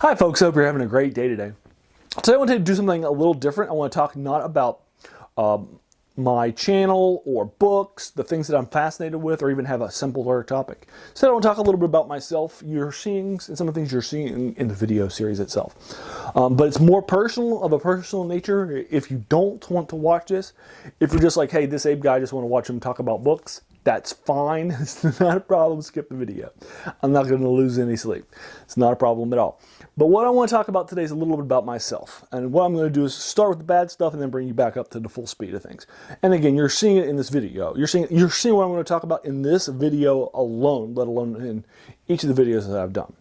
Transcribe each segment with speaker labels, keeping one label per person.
Speaker 1: Hi folks, hope you're having a great day today. Today I want to do something a little different. I want to talk not about my channel or books, the things that I'm fascinated with, or even have a simpler topic. Instead I want to talk a little bit about myself, you're seeing, and some of the things you're seeing in the video series itself. But it's more personal, of a personal nature. If you don't want to watch this, if you're just like, hey, this Abe guy, I just want to watch him talk about books, that's fine. It's not a problem. Skip the video. I'm not going to lose any sleep. It's not a problem at all. But what I want to talk about today is a little bit about myself. And what I'm going to do is start with the bad stuff and then bring you back up to the full speed of things. And again, you're seeing it in this video. You're seeing what I'm going to talk about in this video alone, let alone in each of the videos that I've done.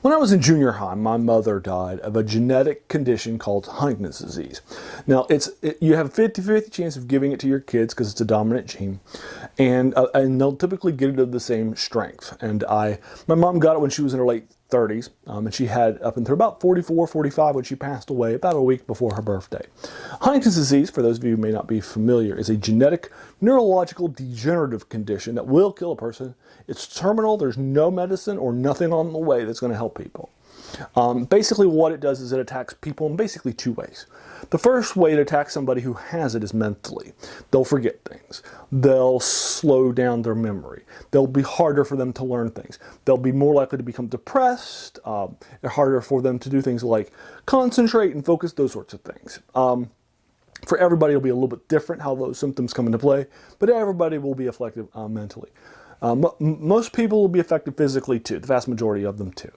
Speaker 1: When I was in junior high, my mother died of a genetic condition called Huntington's disease. Now, you have a 50-50 chance of giving it to your kids because it's a dominant gene, and they'll typically get it of the same strength. And my mom got it when she was in her late 30s, and she had up until about 44, 45 when she passed away, about a week before her birthday. Huntington's disease, for those of you who may not be familiar, is a genetic neurological degenerative condition that will kill a person. It's terminal. There's no medicine or nothing on the way that's going to help people. Basically what it does is it attacks people in basically two ways. The first way to attack somebody who has it is mentally. They'll forget things. They'll slow down their memory. They'll be harder for them to learn things. They'll be more likely to become depressed. Harder for them to do things like concentrate and focus, those sorts of things. For everybody, it'll be a little bit different how those symptoms come into play, but everybody will be affected mentally. Most people will be affected physically too, the vast majority of them too.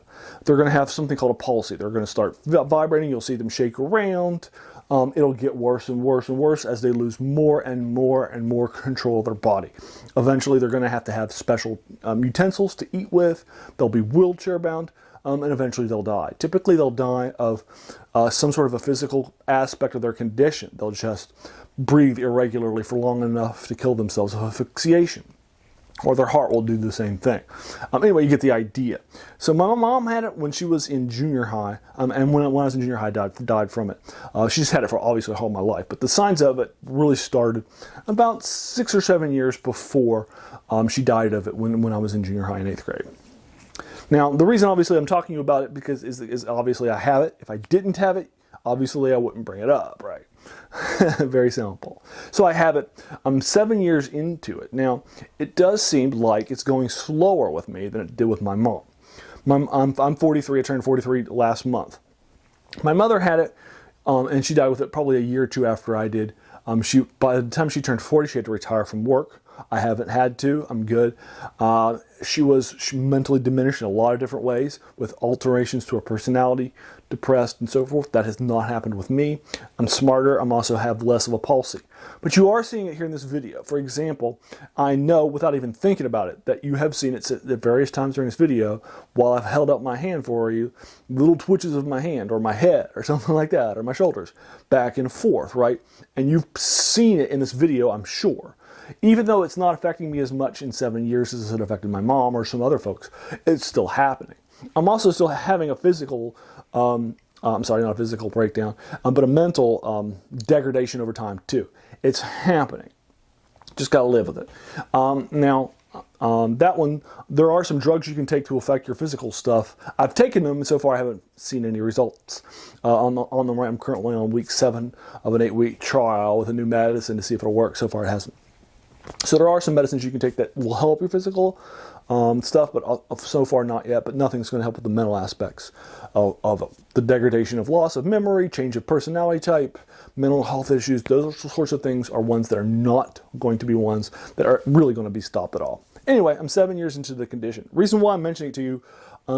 Speaker 1: They're going to have something called a palsy. They're going to start vibrating. You'll see them shake around. It'll get worse and worse and worse as they lose more and more and more control of their body. Eventually, they're going to have special utensils to eat with. They'll be wheelchair bound, and eventually they'll die. Typically, they'll die of some sort of a physical aspect of their condition. They'll just breathe irregularly for long enough to kill themselves of asphyxiation. Or their heart will do the same thing. Anyway, you get the idea. So my mom had it when she was in junior high, and when I was in junior high, died from it. She's had it for obviously all my life, but the signs of it really started about 6 or 7 years before she died of it when I was in junior high in 8th grade. Now, the reason obviously I'm talking to you about it because is obviously I have it. If I didn't have it, obviously I wouldn't bring it up, right? Very simple. So I have it. I'm 7 years into it. Now, it does seem like it's going slower with me than it did with my mom. I'm 43. I turned 43 last month. My mother had it, and she died with it probably a year or two after I did. By the time she turned 40, she had to retire from work. I haven't had to. I'm good. She mentally diminished in a lot of different ways with alterations to her personality, depressed and so forth. That has not happened with me. I'm smarter. I'm also have less of a palsy. But you are seeing it here in this video. For example, I know without even thinking about it that you have seen it at various times during this video while I've held up my hand for you, little twitches of my hand or my head or something like that or my shoulders back and forth, right? And you've seen it in this video, I'm sure. Even though it's not affecting me as much in 7 years as it affected my mom or some other folks, it's still happening. I'm also still having a physical, I'm sorry, not a physical breakdown, but a mental degradation over time too. It's happening. Just got to live with it. Now, that one, there are some drugs you can take to affect your physical stuff. I've taken them, and so far I haven't seen any results on them. I'm currently on week 7 of an 8-week trial with a new medicine to see if it'll work. So far it hasn't. So there are some medicines you can take that will help your physical stuff, but so far not yet. But nothing's going to help with the mental aspects of it. The degradation of loss of memory, change of personality type, mental health issues. Those sorts of things are ones that are not going to be ones that are really going to be stopped at all. Anyway, I'm 7 years into the condition. Reason why I'm mentioning it to you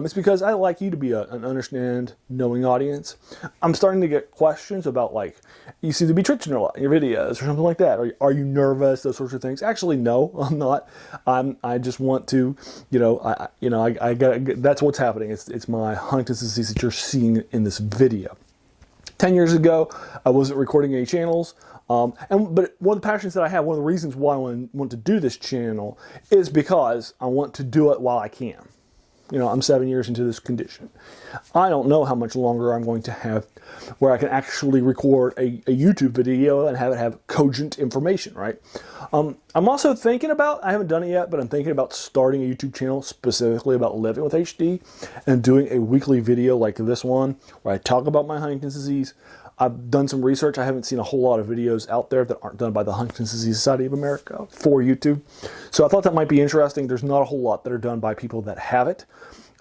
Speaker 1: is because I like you to be an understand, knowing audience. I'm starting to get questions about, like, you seem to be twitching a lot in your videos or something like that. Are you nervous? Those sorts of things. Actually, no, I'm not. I just want to, I got. That's what's happening. It's my Huntington's disease that you're seeing in this video. 10 years ago, I wasn't recording any channels. But one of the passions that I have, one of the reasons why I want to do this channel is because I want to do it while I can. I'm 7 years into this condition. I don't know how much longer I'm going to have where I can actually record a YouTube video and have it have cogent information, right? I'm also thinking about, I haven't done it yet, but I'm thinking about starting a YouTube channel specifically about living with HD and doing a weekly video like this one where I talk about my Huntington's disease. I've done some research. I haven't seen a whole lot of videos out there that aren't done by the Huntington's Disease Society of America for YouTube. So I thought that might be interesting. There's not a whole lot that are done by people that have it.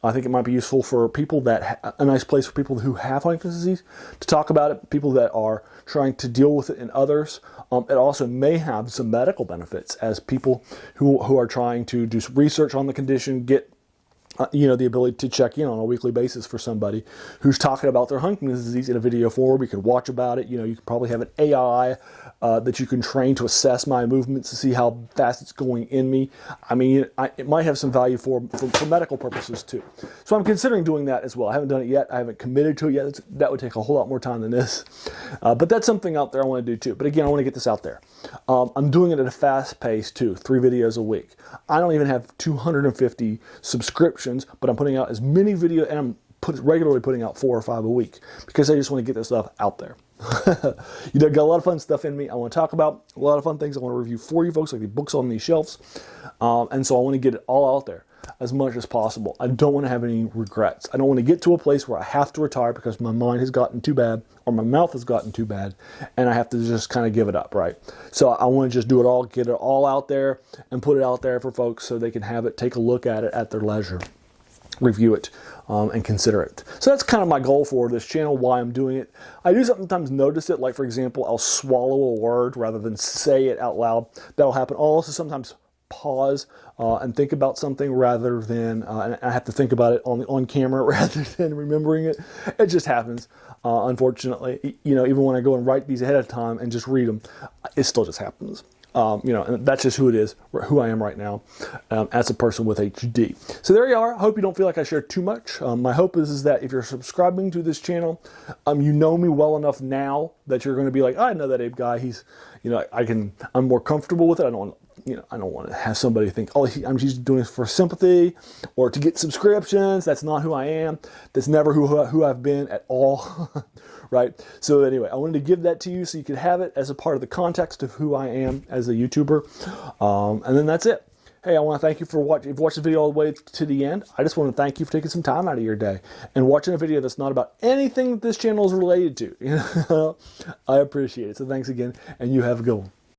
Speaker 1: I think it might be useful for people that, a nice place for people who have Huntington's disease to talk about it, people that are trying to deal with it in others. It also may have some medical benefits as people who are trying to do some research on the condition, get the ability to check in on a weekly basis for somebody who's talking about their Huntington's disease in a video form. You can watch about it. You can probably have an AI that you can train to assess my movements to see how fast it's going in me. I mean, it might have some value for medical purposes too. So I'm considering doing that as well. I haven't done it yet. I haven't committed to it yet. That would take a whole lot more time than this. But that's something out there I want to do too. But again, I want to get this out there. I'm doing it at a fast pace too, 3 videos a week. I don't even have 250 subscriptions, but I'm putting out as many videos, and I'm regularly putting out 4 or 5 a week because I just want to get this stuff out there. Got a lot of fun stuff in me I want to talk about, a lot of fun things I want to review for you folks, like the books on these shelves. And so I want to get it all out there as much as possible. I don't want to have any regrets. I don't want to get to a place where I have to retire because my mind has gotten too bad or my mouth has gotten too bad and I have to just kind of give it up, right? So I want to just do it all, get it all out there and put it out there for folks so they can have it, take a look at it at their leisure, review it, and consider it. So that's kind of my goal for this channel, why I'm doing it. I do sometimes notice it, like for example, I'll swallow a word rather than say it out loud. That'll happen. I'll also sometimes pause and think about something rather than, and I have to think about it on camera rather than remembering it. It just happens, unfortunately. Even when I go and write these ahead of time and just read them, it still just happens. And that's just who it is, who I am right now, as a person with HD. So there you are. I hope you don't feel like I shared too much. My hope is that if you're subscribing to this channel, you know me well enough now that you're going to be like, I know that Abe guy. He's, I'm more comfortable with it. I don't want to have somebody think, I'm just doing this for sympathy or to get subscriptions. That's not who I am. That's never who I've been at all. Right? So anyway, I wanted to give that to you so you could have it as a part of the context of who I am as a YouTuber. And then that's it. Hey, I want to thank you for watching. If you've watched the video all the way to the end, I just want to thank you for taking some time out of your day and watching a video that's not about anything that this channel is related to. I appreciate it. So thanks again, and you have a good one.